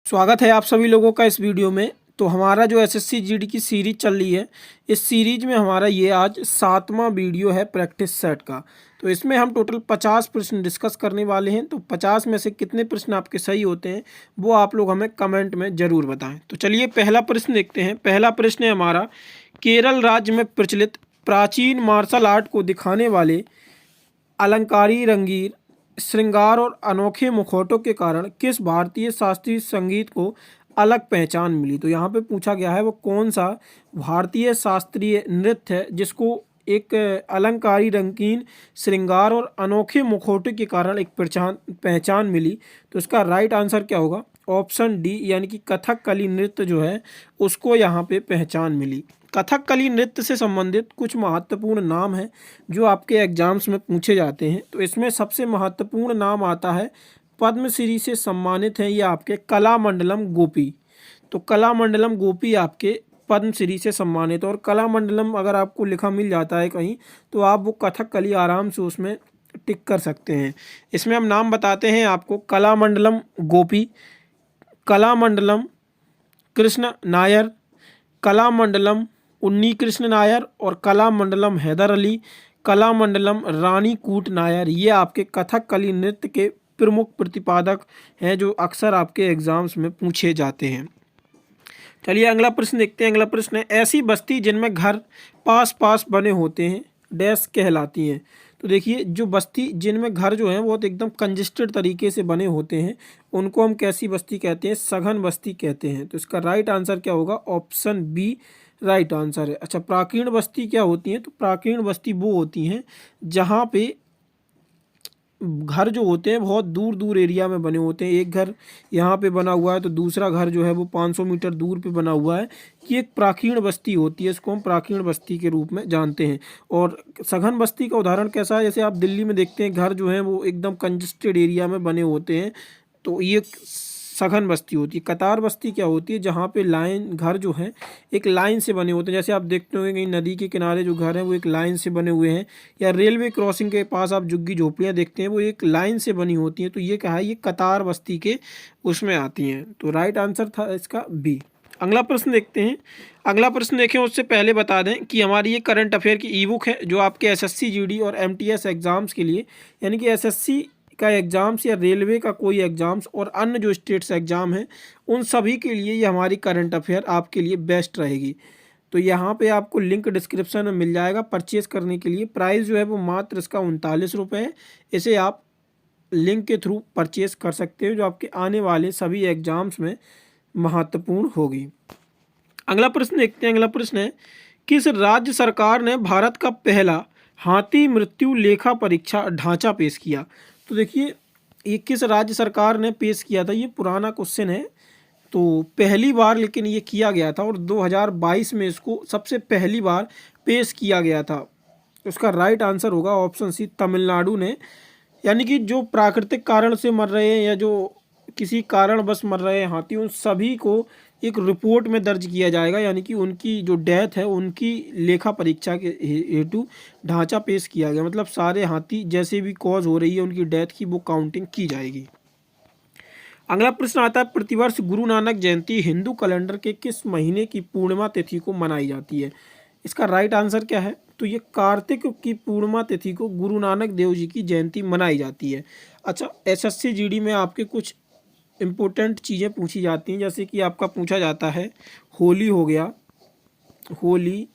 स्वागत है आप सभी लोगों का इस वीडियो में। तो हमारा जो एसएससी जीडी की सीरीज चल रही है, इस सीरीज में हमारा ये आज 7वां वीडियो है प्रैक्टिस सेट का। तो इसमें हम टोटल 50 प्रश्न डिस्कस करने वाले हैं। तो 50 में से कितने प्रश्न आपके सही होते हैं वो आप लोग हमें कमेंट में ज़रूर बताएं। तो चलिए पहला प्रश्न देखते हैं। पहला प्रश्न है हमारा, केरल राज्य में प्रचलित प्राचीन मार्शल आर्ट को दिखाने वाले अलंकारी रंगीन श्रृंगार और अनोखे मुखौटों के कारण किस भारतीय शास्त्रीय संगीत को अलग पहचान मिली। तो यहाँ पे पूछा गया है वो कौन सा भारतीय शास्त्रीय नृत्य है जिसको एक अलंकारी रंगीन श्रृंगार और अनोखे मुखौटे के कारण एक पहचान मिली। तो इसका राइट आंसर क्या होगा? ऑप्शन डी, यानी कि कथकली नृत्य जो है उसको यहाँ पे पहचान मिली। कथकली नृत्य से संबंधित कुछ महत्वपूर्ण नाम हैं जो आपके एग्जाम्स में पूछे जाते हैं। तो इसमें सबसे महत्वपूर्ण नाम आता है, पद्मश्री से सम्मानित है ये आपके कलामंडलम गोपी। तो कलामंडलम गोपी आपके पद्मश्री से सम्मानित, और कलामंडलम अगर आपको लिखा मिल जाता है कहीं तो आप वो कथकली आराम से उसमें टिक कर सकते हैं। इसमें हम नाम बताते हैं आपको, कलामंडलम गोपी, कलामंडलम कृष्ण नायर, कलामंडलम उन्नी कृष्ण नायर और कलामंडलम हैदर अली, कलामंडलम रानी कूट नायर। ये आपके कथकली नृत्य के प्रमुख प्रतिपादक हैं जो अक्सर आपके एग्जाम्स में पूछे जाते हैं। चलिए अगला प्रश्न देखते हैं। अगला प्रश्न है, ऐसी बस्ती जिनमें घर पास पास बने होते हैं डैश कहलाती हैं। तो देखिए, जो बस्ती जिनमें घर जो है बहुत एकदम कंजेस्टेड तरीके से बने होते हैं उनको हम कैसी बस्ती कहते हैं? सघन बस्ती कहते हैं। तो इसका राइट आंसर क्या होगा? ऑप्शन बी राइट आंसर है। अच्छा, प्राकीर्ण बस्ती क्या होती है? तो प्राकीर्ण बस्ती वो होती हैं जहाँ पे घर जो होते हैं बहुत दूर दूर एरिया में बने होते हैं। एक घर यहाँ पे बना हुआ है तो दूसरा घर जो है वो 500 मीटर दूर पे बना हुआ है। ये एक प्राकीर्ण बस्ती होती है, इसको हम प्राकीर्ण बस्ती के रूप में जानते हैं। और सघन बस्ती का उदाहरण कैसा है? जैसे आप दिल्ली में देखते हैं घर जो है वो एकदम कंजेस्टेड एरिया में बने होते हैं, तो ये सघन बस्ती होती है। कतार बस्ती क्या होती है? जहाँ पे लाइन घर जो है एक लाइन से बने होते हैं। जैसे आप देखते होंगे कहीं नदी के किनारे जो घर हैं वो एक लाइन से बने हुए हैं, या रेलवे क्रॉसिंग के पास आप झुग्गी झोपड़ियाँ देखते हैं वो एक लाइन से बनी होती हैं। तो ये क्या है? ये कतार बस्ती के उसमें आती हैं। तो राइट आंसर था इसका बी। अगला प्रश्न देखते हैं। अगला प्रश्न देखें उससे पहले बता दें कि हमारी ये करंट अफेयर की ई बुक है जो आपके एसएससी जीडी और एमटीएस एग्जाम्स के लिए, यानी कि एसएससी का एग्ज़ाम्स या रेलवे का कोई एग्ज़ाम्स और अन्य जो स्टेट्स एग्ज़ाम हैं उन सभी के लिए ये हमारी करंट अफेयर आपके लिए बेस्ट रहेगी। तो यहाँ पे आपको लिंक डिस्क्रिप्शन में मिल जाएगा परचेज़ करने के लिए। प्राइस जो है वो मात्र इसका 39 रुपये है। इसे आप लिंक के थ्रू परचेज़ कर सकते हो जो आपके आने वाले सभी एग्ज़ाम्स में महत्वपूर्ण होगी। अगला प्रश्न देखते हैं। अगला प्रश्न है, किस राज्य सरकार ने भारत का पहला हाथी मृत्यु लेखा परीक्षा ढांचा पेश किया? तो देखिए, ये किस राज्य सरकार ने पेश किया था? ये पुराना क्वेश्चन है। तो पहली बार लेकिन ये किया गया था और 2022 में इसको सबसे पहली बार पेश किया गया था। उसका राइट आंसर होगा ऑप्शन सी, तमिलनाडु ने। यानी कि जो प्राकृतिक कारण से मर रहे हैं या जो किसी कारण बस मर रहे हैं हाथी, उन सभी को एक रिपोर्ट में दर्ज किया जाएगा, यानी कि उनकी जो डेथ है उनकी लेखा परीक्षा के हेतु ढांचा पेश किया गया। मतलब सारे हाथी जैसे भी कॉज हो रही है उनकी डेथ की वो काउंटिंग की जाएगी। अगला प्रश्न आता है, प्रतिवर्ष गुरु नानक जयंती हिंदू कैलेंडर के किस महीने की पूर्णिमा तिथि को मनाई जाती है? इसका राइट आंसर क्या है? तो ये कार्तिक की पूर्णिमा तिथि को गुरु नानक देव जी की जयंती मनाई जाती है। अच्छा, एसएससी जीडी में आपके कुछ इम्पोर्टेंट चीज़ें पूछी जाती हैं, जैसे कि आपका पूछा जाता है होली हो गया, होली,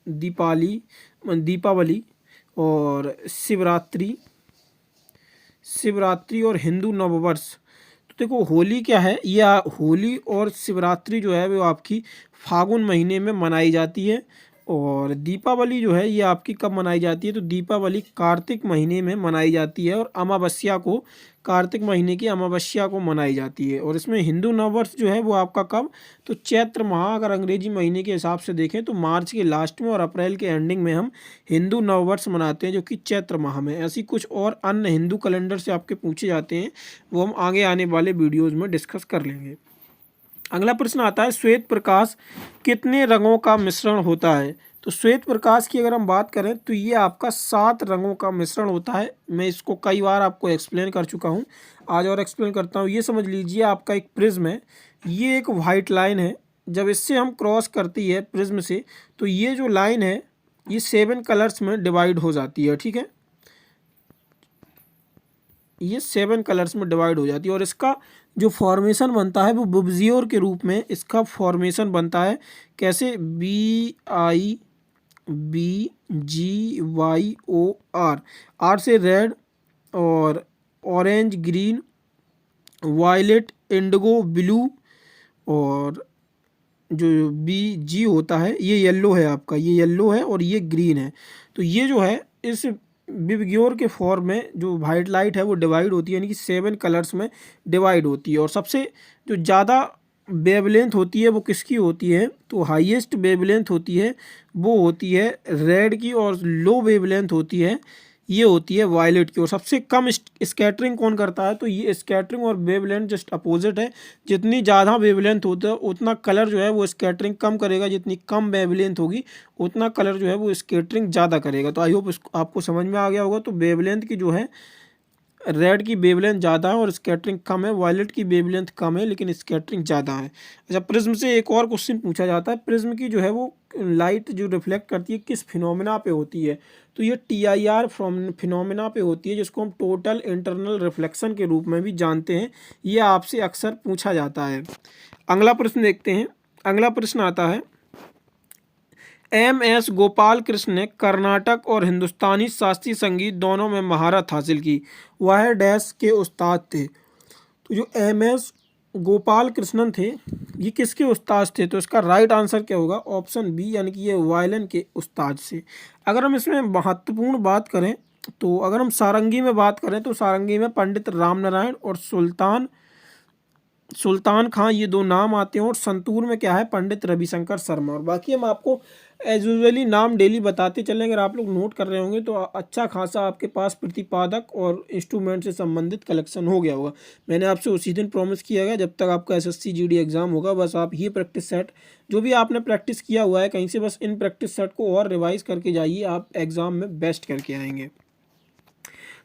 दीपावली और शिवरात्रि और हिंदू नववर्ष। तो देखो, होली क्या है? यह होली और शिवरात्रि जो है वो आपकी फागुन महीने में मनाई जाती है, और दीपावली जो है ये आपकी कब मनाई जाती है? तो दीपावली कार्तिक महीने में मनाई जाती है, और अमावस्या को, कार्तिक महीने की अमावस्या को मनाई जाती है। और इसमें हिंदू नववर्ष जो है वो आपका कब? तो चैत्र माह, अगर अंग्रेजी महीने के हिसाब से देखें तो मार्च के लास्ट में और अप्रैल के एंडिंग में हम हिंदू नववर्ष मनाते हैं जो कि चैत्र माह में। ऐसी कुछ और अन्य हिंदू कैलेंडर से आपके पूछे जाते हैं, वो हम आगे आने वाले वीडियोज़ में डिस्कस कर लेंगे। अगला प्रश्न आता है, श्वेत प्रकाश कितने रंगों का मिश्रण होता है? तो श्वेत प्रकाश की अगर हम बात करें तो ये आपका 7 रंगों का मिश्रण होता है। मैं इसको कई बार आपको एक्सप्लेन कर चुका हूँ, आज और एक्सप्लेन करता हूँ। ये समझ लीजिए आपका एक प्रिज्म है, ये एक वाइट लाइन है, जब इससे हम क्रॉस करती है प्रिज्म से तो ये जो लाइन है ये 7 कलर्स में डिवाइड हो जाती है, ठीक है, ये 7 कलर्स में डिवाइड हो जाती है। और इसका जो फॉर्मेशन बनता है वो बुब्जियोर के रूप में इसका फॉर्मेशन बनता है। कैसे? BIBGYOR, आर से रेड और orange, green, violet, indigo, blue, और जो BG होता है ये येलो है आपका, ये येलो है और ये ग्रीन है। तो ये जो है इस बिबग्योर के फॉर्म में जो वाइट लाइट है वो डिवाइड होती है, यानी कि 7 कलर्स में डिवाइड होती है। और सबसे जो ज़्यादा वेवलेंथ होती है वो किसकी होती है? तो हाईएस्ट वेवलेंथ होती है वो होती है रेड की, और लो वेवलेंथ होती है ये होती है वायलेट की। और सबसे कम स्कैटरिंग कौन करता है? तो ये स्कैटरिंग और वेवलेंथ जस्ट अपोजिट है। जितनी ज़्यादा वेवलेंथ होता है उतना कलर जो है वो स्कैटरिंग कम करेगा, जितनी कम वेवलेंथ होगी उतना कलर जो है वो स्कैटरिंग ज़्यादा करेगा। तो आई होप आपको समझ में आ गया होगा। तो वेवलेंथ की जो है रेड की वेवलेंथ ज़्यादा है और स्कैटरिंग कम है, वायलेट की वेवलेंथ कम है लेकिन स्कैटरिंग ज़्यादा है। अच्छा, प्रिज्म से एक और क्वेश्चन पूछा जाता है, प्रिज्म की जो है वो लाइट जो रिफ्लेक्ट करती है किस फिनोमेना पे होती है? तो ये TIR फिनोमेना पे होती है, जिसको हम टोटल इंटरनल रिफ्लेक्शन के रूप में भी जानते हैं। ये आपसे अक्सर पूछा जाता है। अगला प्रश्न देखते हैं। अगला प्रश्न आता है, MS गोपाल कृष्ण ने कर्नाटक और हिंदुस्तानी शास्त्रीय संगीत दोनों में महारत हासिल की, वह डैश के उस्ताद थे? तो जो MS गोपाल कृष्णन थे ये किसके उस्ताद थे? तो इसका राइट आंसर क्या होगा? ऑप्शन बी, यानी कि ये वायलिन के उस्ताद से। अगर हम इसमें महत्वपूर्ण बात करें तो अगर हम सारंगी में बात करें तो सारंगी में पंडित राम नारायण और सुल्तान खां ये दो नाम आते हैं। और संतूर में क्या है? पंडित रविशंकर शर्मा। और बाकी हम आपको एज यूजुअली नाम डेली बताते चलें, अगर आप लोग नोट कर रहे होंगे तो अच्छा खासा आपके पास प्रतिपादक और इंस्ट्रूमेंट से संबंधित कलेक्शन हो गया होगा। मैंने आपसे उसी दिन प्रॉमिस किया गया, जब तक आपका SSC GD एग्जाम होगा बस आप ये प्रैक्टिस सेट जो भी आपने प्रैक्टिस किया हुआ है कहीं से, बस इन प्रैक्टिस सेट को और रिवाइज करके जाइए, आप एग्जाम में बेस्ट करके आएंगे।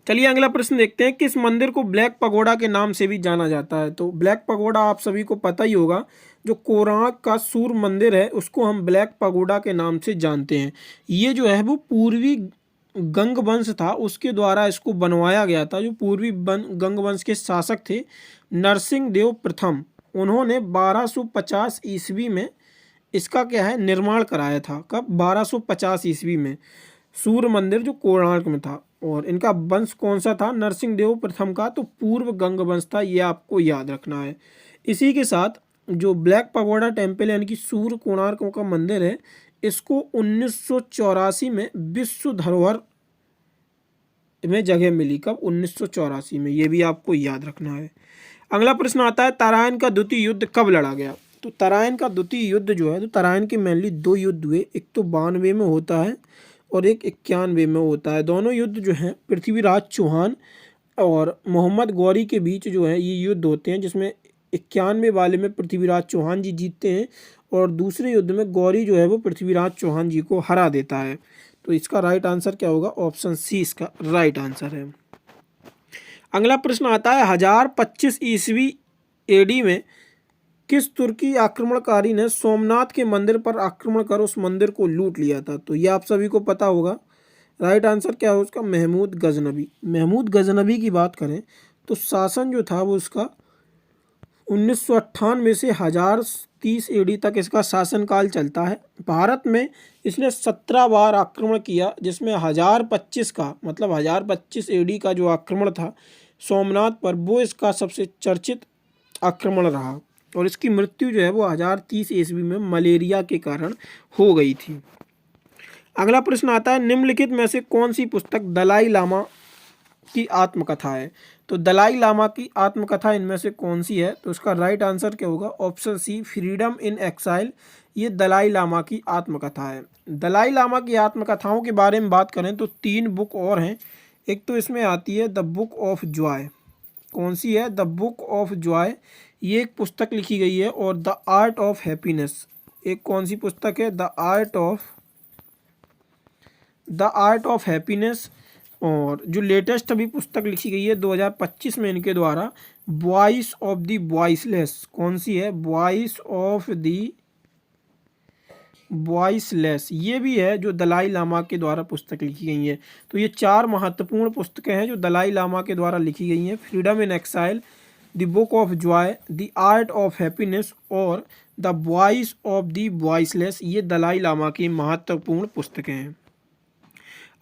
चलिए अगला प्रश्न देखते हैं, किस मंदिर को ब्लैक पगोडा के नाम से भी जाना जाता है? तो ब्लैक पगोडा आप सभी को पता ही होगा, जो कोणार्क का सूर्य मंदिर है उसको हम ब्लैक पगोडा के नाम से जानते हैं। ये जो है वो पूर्वी गंग वंश था उसके द्वारा इसको बनवाया गया था। जो पूर्वी गंग वंश के शासक थे नरसिंह देव प्रथम, उन्होंने 1250 ईस्वी में इसका क्या है निर्माण कराया था। कब? 1250 ईस्वी में सूर्य मंदिर जो कोणार्क में था। और इनका वंश कौन सा था? नरसिंह देव प्रथम का, तो पूर्व गंग वंश था, ये आपको याद रखना है। इसी के साथ जो ब्लैक पगोडा टेम्पल यानी कि सूर्य कोणार्क का मंदिर है, इसको 1984 में विश्व धरोहर में जगह मिली। कब? 1984 में, ये भी आपको याद रखना है। अगला प्रश्न आता है, तराइन का द्वितीय युद्ध कब लड़ा गया? तो तराइन का द्वितीय युद्ध जो है, तो तराइन के मेनली 2 युद्ध हुए, एक तो 92 में होता है और एक 91 में होता है। दोनों युद्ध जो हैं पृथ्वीराज चौहान और मोहम्मद गौरी के बीच जो है ये युद्ध होते हैं, जिसमें 91 वाले में पृथ्वीराज चौहान जी जीतते हैं और दूसरे युद्ध में गौरी जो है वो पृथ्वीराज चौहान जी को हरा देता है। तो इसका राइट आंसर क्या होगा? ऑप्शन सी इसका राइट आंसर है। अगला प्रश्न आता है, 1025 ईस्वी AD में किस तुर्की आक्रमणकारी ने सोमनाथ के मंदिर पर आक्रमण कर उस मंदिर को लूट लिया था? तो ये आप सभी को पता होगा। राइट आंसर क्या है उसका? महमूद गजनबी। महमूद गजनबी की बात करें तो शासन जो था वो उसका 1998 से 1030 AD तक इसका शासनकाल चलता है। भारत में इसने 17 बार आक्रमण किया, जिसमें 1025 का मतलब 1025 AD का जो आक्रमण था सोमनाथ पर, वो इसका सबसे चर्चित आक्रमण रहा। और इसकी मृत्यु जो है वो 1030 ईस्वी में मलेरिया के कारण हो गई थी। अगला प्रश्न आता है, निम्नलिखित में से कौन सी पुस्तक दलाई लामा की आत्मकथा है? तो दलाई लामा की आत्मकथा इनमें से कौन सी है? तो इसका राइट आंसर क्या होगा? Option C, freedom in exile, ये दलाई लामा की आत्मकथा है। दलाई लामा की आत्मकथाओं के बारे में बात करें तो 3 बुक और हैं। एक तो इसमें आती है द बुक ऑफ जॉय। कौन सी है? द बुक ऑफ जॉय, ये एक पुस्तक लिखी गई है। और द आर्ट ऑफ हैप्पीनेस, एक कौन सी पुस्तक है? The art of the art of happiness, और जो लेटेस्ट अभी पुस्तक लिखी गई है 2025 में इनके द्वारा, वॉइस ऑफ द वॉइसलेस, कौन सी है? वॉइस ऑफ द वॉइसलेस, ये भी है जो दलाई लामा के द्वारा पुस्तक लिखी गई है। तो ये 4 महत्वपूर्ण पुस्तकें हैं जो दलाई लामा के द्वारा लिखी गई हैं। Freedom in exile, the book of joy, the art of happiness और the voice of the voiceless, ये दलाई लामा की महत्वपूर्ण पुस्तकें हैं।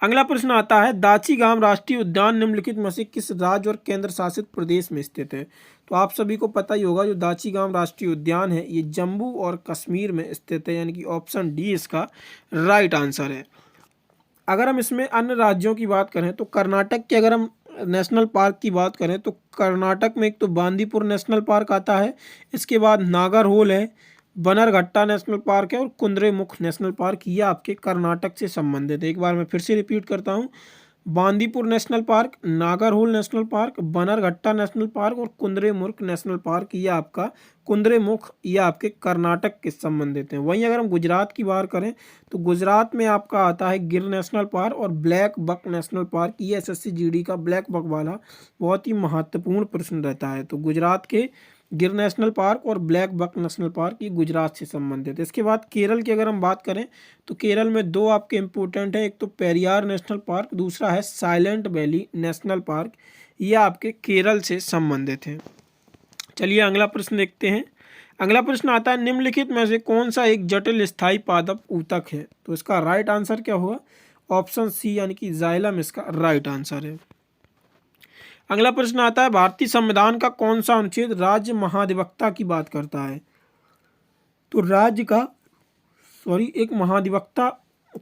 अगला प्रश्न आता है, दाची गाम राष्ट्रीय उद्यान निम्नलिखित में से किस राज्य और केंद्र शासित प्रदेश में स्थित है? तो आप सभी को पता ही होगा जो दाची गाम राष्ट्रीय उद्यान है ये जम्मू और कश्मीर में स्थित है, यानी कि ऑप्शन डी इसका राइट आंसर है। अगर हम इसमें अन्य राज्यों की बात करें तो कर्नाटक के अगर हम नेशनल पार्क की बात करें तो कर्नाटक में एक तो बांदीपुर नेशनल पार्क आता है, इसके बाद नागरहोल है, बनरघट्टा नेशनल पार्क है और कुद्रेमुख नेशनल पार्क, ये आपके कर्नाटक से संबंधित है। एक बार मैं फिर से रिपीट करता हूँ, Bandipur national park, Nagarhole national park, Bannerghatta national park और कुद्रेमुख नेशनल पार्क, ये आपका कुद्रेमुख, ये आपके कर्नाटक के संबंधित हैं। वहीं अगर हम गुजरात की बात करें तो गुजरात में आपका आता है गिर नेशनल पार्क और ब्लैक बक नेशनल पार्क, ये एसएससी जीडी का ब्लैक बक वाला बहुत ही महत्वपूर्ण प्रश्न रहता है। तो गुजरात के गिर नेशनल पार्क और ब्लैक बक नेशनल पार्क ये गुजरात से संबंधित है। इसके बाद केरल की अगर हम बात करें तो केरल में 2 आपके इम्पोर्टेंट है, एक तो पेरियार नेशनल पार्क, दूसरा है साइलेंट वैली नेशनल पार्क, ये आपके केरल से संबंधित है। चलिए अगला प्रश्न देखते हैं। अगला प्रश्न आता है, निम्नलिखित में से कौन सा एक जटिल स्थायी पादप ऊतक है? तो इसका राइट आंसर क्या होगा? ऑप्शन सी यानी कि जाइलम इसका राइट आंसर है। अगला प्रश्न आता है, भारतीय संविधान का कौन सा अनुच्छेद राज्य महाधिवक्ता की बात करता है? तो राज्य का एक महाधिवक्ता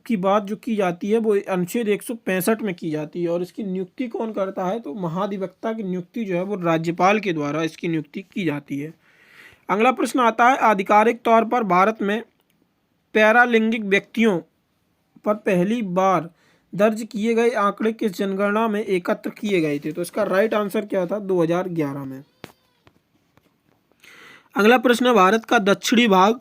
की बात जो की जाती है वो अनुच्छेद 165 में की जाती है और इसकी नियुक्ति कौन करता है? तो महाधिवक्ता की नियुक्ति जो है वो राज्यपाल के द्वारा इसकी नियुक्ति की जाती है। अगला प्रश्न आता है, आधिकारिक तौर पर भारत में पैरालिंगिक व्यक्तियों पर पहली बार दर्ज किए गए आंकड़े किस जनगणना में एकत्र किए गए थे? तो इसका राइट आंसर क्या था? 2011 में। अगला प्रश्न है, भारत का दक्षिणी भाग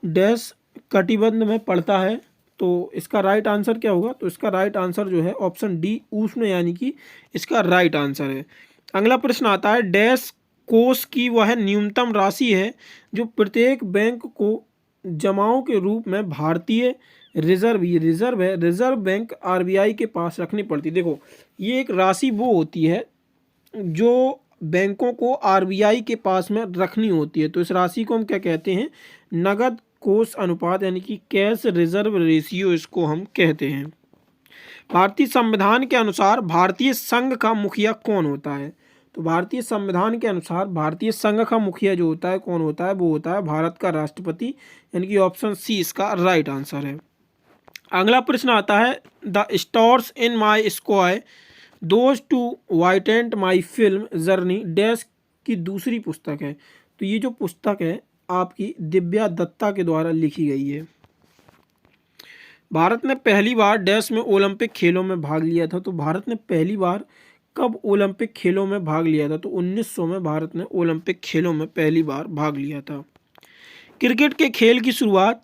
डैश कटिबंध में पड़ता है, तो इसका राइट आंसर क्या होगा? तो इसका राइट आंसर जो है ऑप्शन डी उष्ण, यानी कि इसका राइट आंसर है। अगला प्रश्न आता है, डैश कोष की वह न्यूनतम राशि है जो प्रत्येक बैंक को जमाओं के रूप में भारतीय रिजर्व बैंक आरबीआई के पास रखनी पड़ती। देखो ये एक राशि वो होती है जो बैंकों को आरबीआई के पास में रखनी होती है, तो इस राशि को हम क्या कहते हैं? नगद कोष अनुपात, यानी कि कैश रिजर्व रेशियो इसको हम कहते हैं। भारतीय संविधान के अनुसार भारतीय संघ का मुखिया कौन होता है? तो भारतीय संविधान के अनुसार भारतीय संघ का मुखिया जो होता है कौन होता है? वो होता है भारत का राष्ट्रपति, यानी कि ऑप्शन सी इसका राइट आंसर है। अगला प्रश्न आता है, the stars in my sky those who brightened my film journey dash की दूसरी पुस्तक है। तो ये जो पुस्तक है आपकी दिव्या दत्ता के द्वारा लिखी गई है। भारत ने पहली बार डैश में ओलंपिक खेलों में भाग लिया था। तो भारत ने पहली बार कब ओलंपिक खेलों में भाग लिया था? तो 1900 में भारत ने ओलंपिक खेलों में पहली बार भाग लिया था। क्रिकेट के खेल की शुरुआत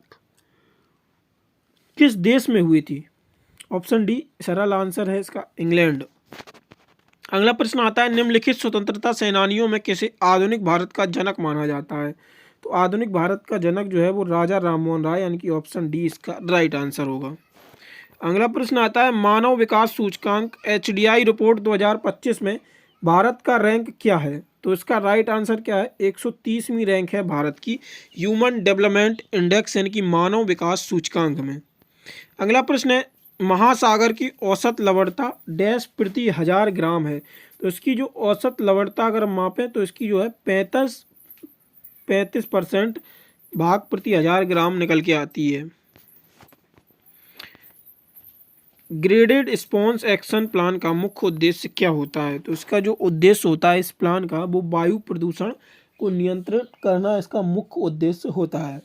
किस देश में हुई थी? ऑप्शन डी सरल आंसर है इसका, इंग्लैंड। अगला प्रश्न आता है, निम्नलिखित स्वतंत्रता सेनानियों में किसे आधुनिक भारत का जनक माना जाता है? तो आधुनिक भारत का जनक जो है वो राजा राममोहन राय, यानी कि ऑप्शन डी इसका राइट आंसर होगा। अगला प्रश्न आता है, मानव विकास सूचकांक एचडीआई रिपोर्ट 2025 में भारत का रैंक क्या है? तो इसका राइट आंसर क्या है? 130वीं रैंक है भारत की ह्यूमन डेवलपमेंट इंडेक्स, यानी कि मानव विकास सूचकांक में। अगला प्रश्न है, महासागर की औसत लवणता डैश प्रति 1000 ग्राम है। तो इसकी जो औसत लवणता अगर हम मापें तो इसकी जो है 35% भाग प्रति 1000 ग्राम निकल के आती है। ग्रेडेड रिस्पॉन्स एक्शन प्लान का मुख्य उद्देश्य क्या होता है? तो इसका जो उद्देश्य होता है इस प्लान का वो वायु प्रदूषण को नियंत्रित करना इसका मुख्य उद्देश्य होता है।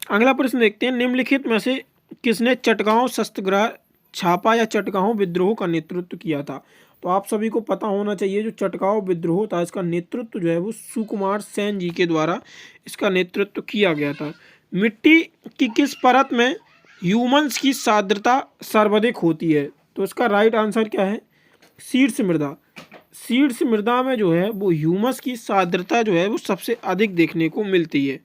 अगला प्रश्न देखते हैं, निम्नलिखित में से किसने चटगांव सत्याग्रह छापा या चटगांव विद्रोह का नेतृत्व किया था? तो आप सभी को पता होना चाहिए जो चटगांव विद्रोह था इसका नेतृत्व जो है वो सुकुमार सेन जी के द्वारा इसका नेतृत्व किया गया था। मिट्टी की किस परत में ह्यूमंस की सांद्रता सर्वाधिक होती है? तो इसका राइट आंसर क्या है? शीर्ष मृदा। शीर्ष मृदा में जो है वो ह्यूमस की सांद्रता जो है वो सबसे अधिक देखने को मिलती है।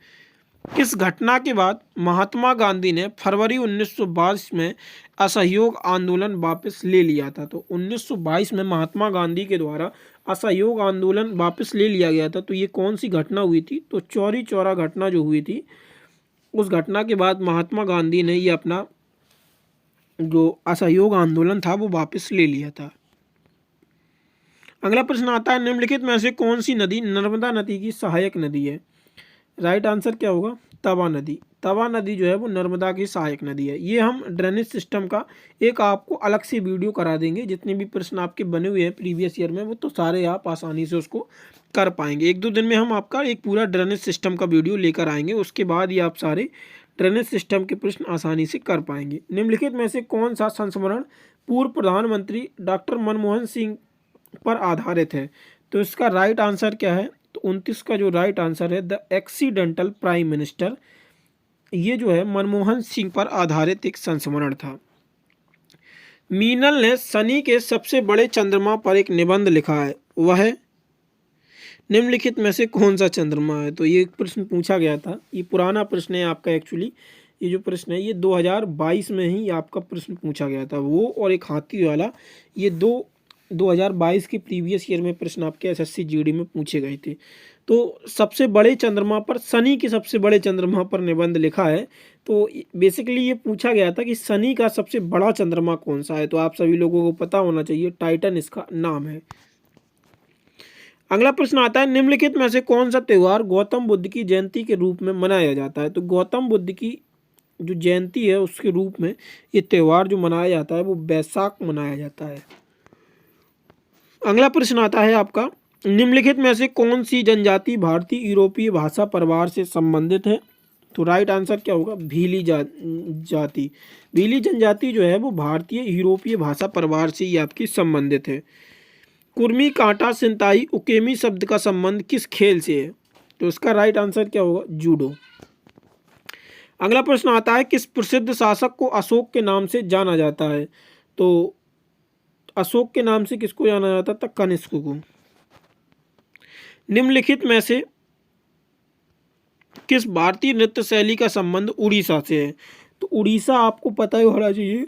किस घटना के बाद महात्मा गांधी ने फरवरी 1922 में असहयोग आंदोलन वापस ले लिया था? तो 1922 में महात्मा गांधी के द्वारा असहयोग आंदोलन वापस ले लिया गया था। तो ये कौन सी घटना हुई थी? तो चौरी चौरा घटना जो हुई थी, उस घटना के बाद महात्मा गांधी ने ये अपना जो असहयोग आंदोलन था वो वापस ले लिया था। अगला प्रश्न आता है, निम्नलिखित में से कौन सी नदी नर्मदा नदी की सहायक नदी है? राइट आंसर क्या होगा? तवा नदी। तवा नदी जो है वो नर्मदा की सहायक नदी है। ये हम ड्रेनेज सिस्टम का एक आपको अलग से वीडियो करा देंगे। जितने भी प्रश्न आपके बने हुए हैं प्रीवियस ईयर में वो तो सारे आप आसानी से उसको कर पाएंगे। 1-2 दिन में हम आपका एक पूरा ड्रेनेज सिस्टम का वीडियो लेकर आएंगे। उसके बाद ही आप सारे ड्रेनेज सिस्टम के प्रश्न आसानी से कर पाएंगे। निम्नलिखित में से कौन सा संस्मरण पूर्व प्रधानमंत्री डॉक्टर मनमोहन सिंह पर आधारित है? तो इसका राइट आंसर क्या है? तो 29 का जो राइट आंसर है द एक्सीडेंटल प्राइम मिनिस्टर। ये जो है मनमोहन सिंह पर आधारित एक संस्मरण था। मीनल ने शनि के सबसे बड़े चंद्रमा पर एक निबंध लिखा है, वह निम्नलिखित में से कौन सा चंद्रमा है? तो ये एक प्रश्न पूछा गया था। ये पुराना प्रश्न है आपका। एक्चुअली ये जो प्रश्न है ये 2022 में ही आपका प्रश्न पूछा गया था। वो और एक हाथी वाला, ये 2022 के प्रीवियस ईयर में प्रश्न आपके एसएससी जीडी में पूछे गए थे। तो सबसे बड़े चंद्रमा पर, शनि के सबसे बड़े चंद्रमा पर निबंध लिखा है। तो बेसिकली ये पूछा गया था कि शनि का सबसे बड़ा चंद्रमा कौन सा है? तो आप सभी लोगों को पता होना चाहिए, टाइटन इसका नाम है। अगला प्रश्न आता है, निम्नलिखित में से कौन सा त्यौहार गौतम बुद्ध की जयंती के रूप में मनाया जाता है? तो गौतम बुद्ध की जो जयंती है उसके रूप में ये त्यौहार जो मनाया जाता है वो बैसाख मनाया जाता है। अगला प्रश्न आता है आपका, निम्नलिखित में से कौन सी जनजाति भारतीय यूरोपीय भाषा परिवार से संबंधित है? तो राइट आंसर क्या होगा? भीली जाति। भीली जनजाति जो है वो भारतीय यूरोपीय भाषा परिवार से ही आपकी संबंधित है। कुर्मी, कांटा, सिंताई, उकेमी शब्द का संबंध किस खेल से है? तो इसका राइट आंसर क्या होगा? जूडो। अगला प्रश्न आता है, किस प्रसिद्ध शासक को अशोक के नाम से जाना जाता है? तो अशोक के नाम से किसको जाना जाता था? कनिष्क को। निम्नलिखित में से किस भारतीय नृत्य शैली का संबंध उड़ीसा से है? तो उड़ीसा आपको पता ही होना चाहिए,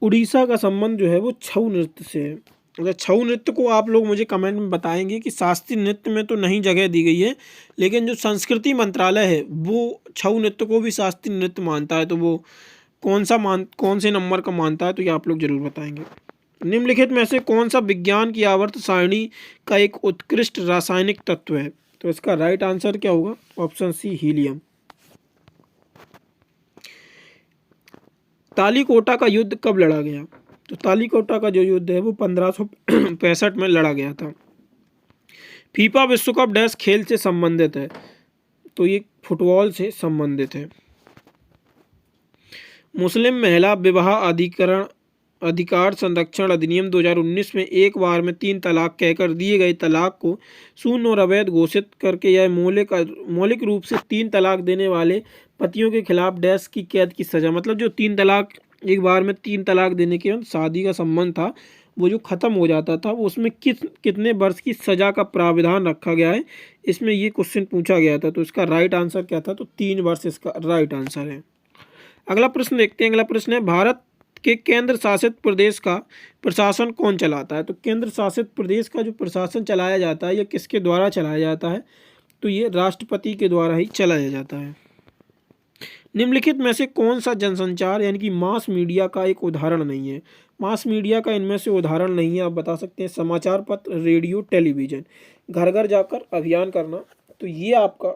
उड़ीसा का संबंध जो है वो छऊ नृत्य से है। अगर छऊ नृत्य को आप लोग मुझे कमेंट में बताएंगे कि शास्त्रीय नृत्य में तो नहीं जगह दी गई है, लेकिन जो संस्कृति मंत्रालय है वो छऊ नृत्य को भी शास्त्रीय नृत्य मानता है। तो वो कौन से नंबर का मानता है? तो ये आप लोग जरूर बताएंगे। निम्नलिखित में से कौन सा विज्ञान की आवर्त सारणी का एक उत्कृष्ट रासायनिक तत्व है? तो इसका राइट आंसर क्या होगा? ऑप्शन सी, हीलियम। तालीकोटा का युद्ध कब लड़ा गया? तो तालीकोटा का जो युद्ध है वो 1565 में लड़ा गया था। फीफा विश्व कप डैश खेल से संबंधित है? तो ये फुटबॉल से संबंधित है। मुस्लिम महिला विवाह अधिकार संरक्षण अधिनियम 2019 में एक बार में 3 तलाक कहकर दिए गए तलाक को शून्य और अवैध घोषित करके यह मौलिक रूप से 3 तलाक देने वाले पतियों के खिलाफ डैश की कैद की सजा, मतलब जो 3 तलाक, एक बार में 3 तलाक देने के बाद शादी का संबंध था वो जो ख़त्म हो जाता था वो उसमें कितने वर्ष की सज़ा का प्रावधान रखा गया है, इसमें ये क्वेश्चन पूछा गया था। तो इसका राइट आंसर क्या था? तो 3 वर्ष इसका राइट आंसर है। अगला प्रश्न देखते हैं। अगला प्रश्न है, भारत के केंद्र शासित प्रदेश का प्रशासन कौन चलाता है? तो केंद्र शासित प्रदेश का जो प्रशासन चलाया जाता है ये किसके द्वारा चलाया जाता है? तो ये राष्ट्रपति के द्वारा ही चलाया जाता है। निम्नलिखित में से कौन सा जनसंचार यानी कि मास मीडिया का एक उदाहरण नहीं है? मास मीडिया का इनमें से उदाहरण नहीं है। आप बता सकते हैं समाचार पत्र, रेडियो, टेलीविजन। घर घर जाकर अभियान करना, तो ये आपका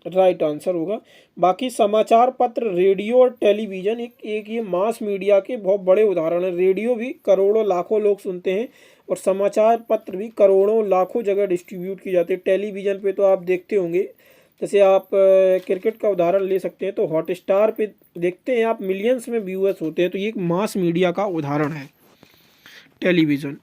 राइट आंसर होगा। बाकी समाचार पत्र, रेडियो और टेलीविजन एक ये मास मीडिया के बहुत बड़े उदाहरण हैं। रेडियो भी करोड़ों लाखों लोग सुनते हैं और समाचार पत्र भी करोड़ों लाखों जगह डिस्ट्रीब्यूट की जाती है। टेलीविज़न पे तो आप देखते होंगे, जैसे आप क्रिकेट का उदाहरण ले सकते हैं तो हॉटस्टार पे देखते हैं आप, मिलियंस में व्यूअर्स होते हैं। तो ये एक मास मीडिया का उदाहरण है टेलीविज़न।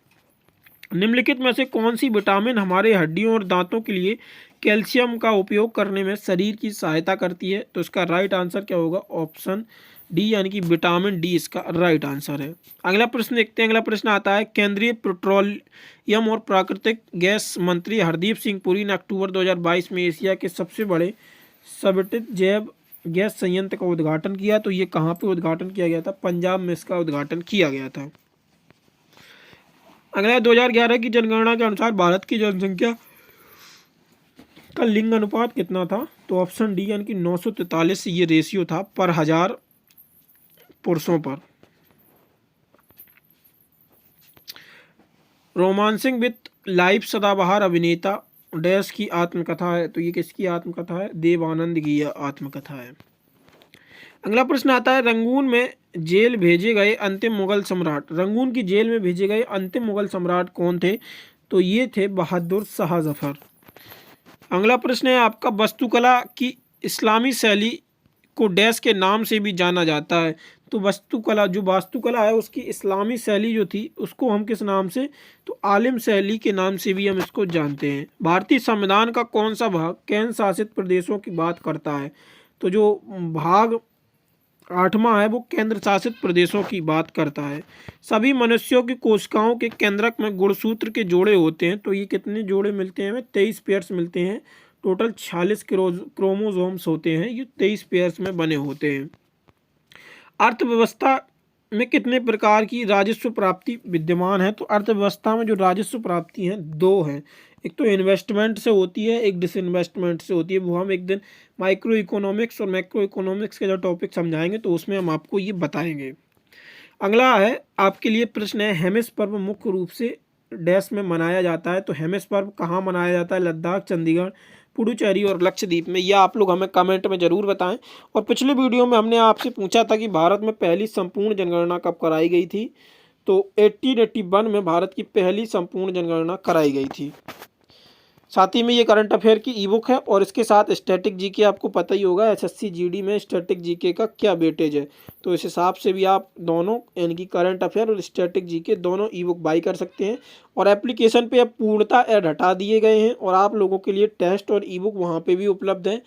निम्नलिखित में से कौन सी विटामिन हमारे हड्डियों और दांतों के लिए कैल्शियम का उपयोग करने में शरीर की सहायता करती है? तो इसका राइट आंसर क्या होगा? ऑप्शन डी यानी कि विटामिन डी इसका राइट आंसर है। अगला प्रश्न देखते हैं। अगला प्रश्न आता है, केंद्रीय पेट्रोलियम और प्राकृतिक गैस मंत्री हरदीप सिंह पुरी ने अक्टूबर 2022 में एशिया के सबसे बड़े सब्टित जैव गैस संयंत्र का उद्घाटन किया। तो ये कहाँ पे उद्घाटन किया गया था? पंजाब में इसका उद्घाटन किया गया था। अगला 2011 की जनगणना के अनुसार भारत की जनसंख्या का लिंग अनुपात कितना था? तो ऑप्शन डी यानी कि 943 ये रेशियो था पर हजार पुरुषों पर। रोमांसिंग विथ लाइफ सदाबहार अभिनेता डैश की आत्मकथा है। तो ये किसकी आत्मकथा है? देव आनंद की आत्मकथा है। अगला प्रश्न आता है, रंगून में जेल भेजे गए अंतिम मुगल सम्राट। रंगून की जेल में भेजे गए अंतिम मुगल सम्राट कौन थे? तो ये थे बहादुर शाह जफर। अगला प्रश्न है आपका, वास्तुकला की इस्लामी शैली को डैश के नाम से भी जाना जाता है। तो वास्तुकला है उसकी इस्लामी शैली जो थी उसको हम किस नाम से? तो आलिम शैली के नाम से भी हम इसको जानते हैं। भारतीय संविधान का कौन सा भाग केंद्र शासित प्रदेशों की बात करता है? तो जो भाग 8वां है वो केंद्र शासित प्रदेशों की बात करता है। सभी मनुष्यों की कोशिकाओं के केंद्रक में गुणसूत्र के जोड़े होते हैं। तो ये कितने जोड़े मिलते हैं हमें? 23 पेयर्स मिलते हैं। टोटल 46 क्रोमोसोम्स होते हैं, ये 23 पेयर्स में बने होते हैं। अर्थव्यवस्था में कितने प्रकार की राजस्व प्राप्ति विद्यमान है? तो अर्थव्यवस्था में जो राजस्व प्राप्ति हैं दो हैं। एक तो इन्वेस्टमेंट से होती है, एक डिसइन्वेस्टमेंट से होती है। वो हम एक दिन माइक्रो इकोनॉमिक्स और मैक्रो इकोनॉमिक्स के जो टॉपिक समझाएंगे तो उसमें हम आपको ये बताएंगे। अगला है आपके लिए प्रश्न है, हेमिस पर्व मुख्य रूप से डैश में मनाया जाता है। तो हेमिस पर्व कहाँ मनाया जाता है? लद्दाख, चंडीगढ़, पुडुचेरी और लक्षद्वीप में। यह आप लोग हमें कमेंट में ज़रूर बताएं। और पिछले वीडियो में हमने आपसे पूछा था कि भारत में पहली संपूर्ण जनगणना कब कराई गई थी? तो 1881 में भारत की पहली संपूर्ण जनगणना कराई गई थी। साथ ही में ये करंट अफेयर की ई बुक है और इसके साथ स्टैटिक जीके आपको पता ही होगा एसएससी जीडी में स्टैटिक जीके का क्या वेटेज है। तो इस हिसाब से भी आप दोनों यानी कि करंट अफेयर और स्टैटिक जीके दोनों ई बुक बाई कर सकते हैं। और एप्लीकेशन पे अब पूर्णतः ऐड हटा दिए गए हैं और आप लोगों के लिए टेस्ट और ई बुक वहाँ पर भी उपलब्ध है।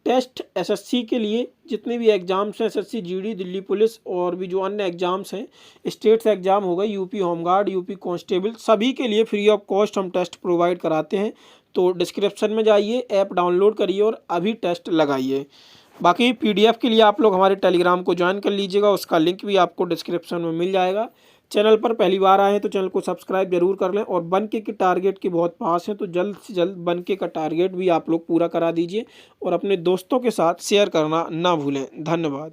टेस्ट एसएससी के लिए जितने भी एग्जाम्स हैं, एसएससी जीडी, दिल्ली पुलिस और भी जो अन्य एग्जाम्स हैं, स्टेट्स एग्जाम होगा, यूपी होमगार्ड, यूपी कांस्टेबल, सभी के लिए फ्री ऑफ कॉस्ट हम टेस्ट प्रोवाइड कराते हैं। तो डिस्क्रिप्शन में जाइए, ऐप डाउनलोड करिए और अभी टेस्ट लगाइए। बाकी पीडीएफ के लिए आप लोग हमारे टेलीग्राम को ज्वाइन कर लीजिएगा, उसका लिंक भी आपको डिस्क्रिप्शन में मिल जाएगा। चैनल पर पहली बार आए हैं तो चैनल को सब्सक्राइब जरूर कर लें और बनके के टारगेट के बहुत पास हैं तो जल्द से जल्द बनके का टारगेट भी आप लोग पूरा करा दीजिए और अपने दोस्तों के साथ शेयर करना ना भूलें। धन्यवाद।